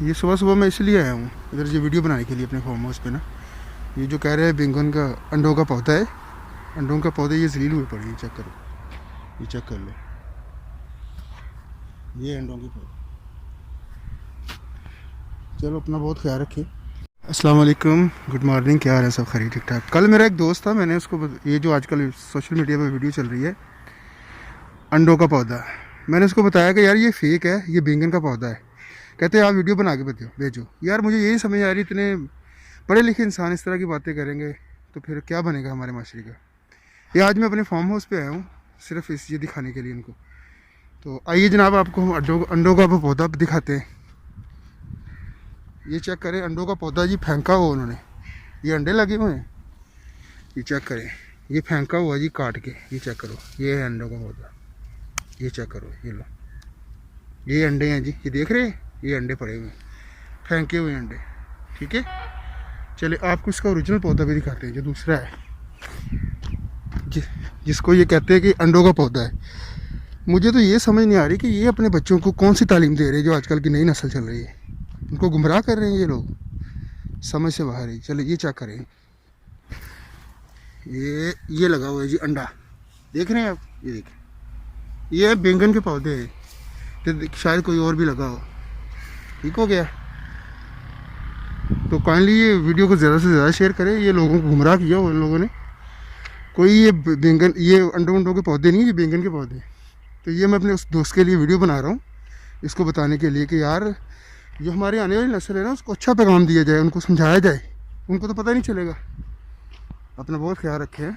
ये सुबह सुबह मैं इसलिए आया हूँ इधर ये वीडियो बनाने के लिए अपने फार्म हाउस पे ना। ये जो कह रहे हैं बैंगन का अंडों का पौधा है, अंडों का पौधे ये जलील हुए पड़े हैं। चेक करो, ये चेक कर लो, ये अंडों के पौधे। चलो अपना बहुत ख्याल रखिए। अस्सलाम वालेकुम, गुड मॉर्निंग, क्या हाल है? सब खैरियत, ठीक ठाक। कल मेरा एक दोस्त था, मैंने उसको ये जो आजकल सोशल मीडिया पे वीडियो चल रही है अंडों का पौधा, मैंने उसको बताया कि यार ये फेक है, ये बैंगन का पौधा है। कहते हैं आप वीडियो बना के भेजो। यार मुझे यही समझ आ रही, इतने पढ़े लिखे इंसान इस तरह की बातें करेंगे तो फिर क्या बनेगा हमारे माशरे का। ये आज मैं अपने फार्म हाउस पे आया हूँ सिर्फ ये दिखाने के लिए इनको। तो आइए जनाब, आपको हम अंडों का पौधा दिखाते हैं। ये चेक करें, अंडों का पौधा जी फेंका हुआ उन्होंने, ये अंडे लगे हुए हैं। ये चेक करें, ये फेंका हुआ जी काट के। ये चेक करो, ये है अंडों का पौधा। ये चेक करो, ये लो, ये अंडे हैं जी, ये देख रहे हैं, ये अंडे पड़े हुए हैं, फेंके हुए अंडे। ठीक है, चले आपको इसका ओरिजिनल पौधा भी दिखाते हैं जो दूसरा है, जिसको ये कहते हैं कि अंडों का पौधा है। मुझे तो ये समझ नहीं आ रही कि ये अपने बच्चों को कौन सी तालीम दे रहे हैं जो आजकल की नई नस्ल चल रही है। उनको गुमराह कर रहे हैं ये लोग, समझ से बाहर है। चलो ये चेक करें, ये लगा हुआ है जी अंडा, देख रहे हैं आप, ये देखें, ये बैंगन के पौधे हैं, तो शायद कोई और भी लगा हो। ठीक हो गया, तो काइंडली ये वीडियो को ज़्यादा से ज़्यादा शेयर करें। ये लोगों को गुमराह किया उन लोगों ने, कोई ये बैंगन, ये अंडों के पौधे नहीं, ये बैंगन के पौधे। तो ये मैं अपने उस दोस्त के लिए वीडियो बना रहा हूँ, इसको बताने के लिए कि यार जो हमारी आने वाली नस्ल है ना, उसको अच्छा पैगाम दिया जाए, उनको समझाया जाए, उनको तो पता नहीं चलेगा। अपना बहुत ख्याल रखें।